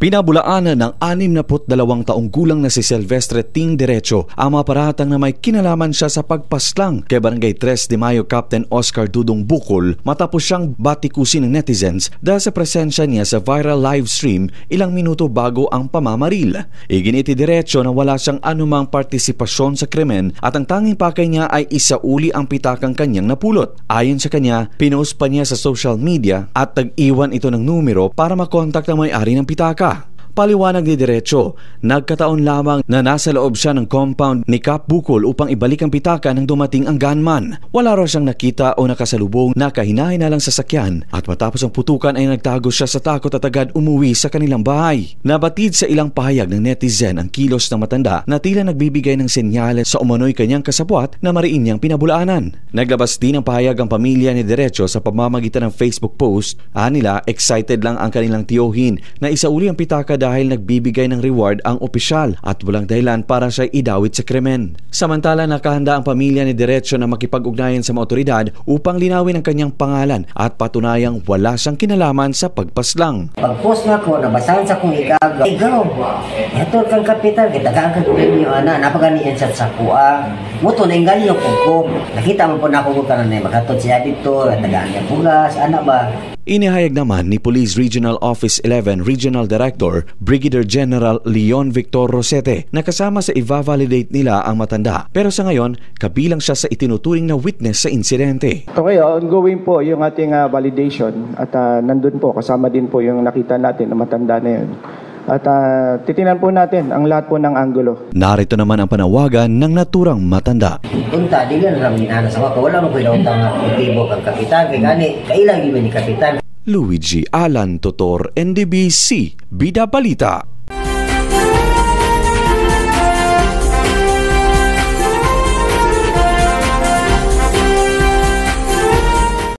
Pinabulaanan ng 62 taong gulang na si Silvestre Ting Derecho ang mga paratang na may kinalaman siya sa pagpaslang kay Barangay 3 de Mayo Captain Oscar Dudong Bukol matapos siyang batikusin ng netizens dahil sa presensya niya sa viral live stream ilang minuto bago ang pamamaril. Iginiti Derecho na wala siyang anumang partisipasyon sa krimen at ang tanging pakay niya ay isauli ang pitakang kanyang napulot. Ayon sa kanya, pinost pa niya sa social media at tag-iwan ito ng numero para makontak ang may-ari ng pitaka. Paliwanag ni Derecho, nagkataon lamang na nasa loob siya ng compound ni Cap Bukol upang ibalik ang pitaka nang dumating ang gunman. Wala raw siyang nakita o nakasalubong na kahinahin na lang sasakyan at matapos ang putukan ay nagtago siya sa takot at agad umuwi sa kanilang bahay. Nabatid sa ilang pahayag ng netizen ang kilos ng matanda na tila nagbibigay ng senyales sa umano'y kanyang kasabwat na mariin niyang pinabulaanan. Naglabas din ang pahayag ang pamilya ni Derecho sa pamamagitan ng Facebook post. Nila excited lang ang kanilang tiyohin na isauli ang pitaka dahil nagbibigay ng reward ang opisyal at walang dahilan para siya idawit sa krimen. Samantala, nakahanda ang pamilya ni Derecho na makipag-ugnayan sa mga otoridad upang linawin ang kanyang pangalan at patunayang wala siyang kinalaman sa pagpaslang. Pag-post nga ko, nabasahan sa kong ikaga. Ikaw, ito kang kapital, kitagaan kang premyo, napaganiyan siya sa kuha. Muto na yung ganyo ko. Nakita mo po na ako ka na makatod siya dito, tagaan niya pugas, ba? Inihayag naman ni Police Regional Office 11 Regional Director Brigadier General Leon Victor Rosete na kasama sa i-validate nila ang matanda. Pero sa ngayon, kabilang siya sa itinuturing na witness sa insidente. Okay, ongoing po yung ating validation at nandun po, kasama din po yung nakita natin na matanda na yun. At titinan po natin ang lahat po ng anggulo. Narito naman ang panawagan ng naturang matanda. Punta, di yan lang minana sa mga wala mo pinauntang motibo kang kapitan. Kailang yun ni kapitan. Luigi Alan Totor, NDBC, Bida Balita.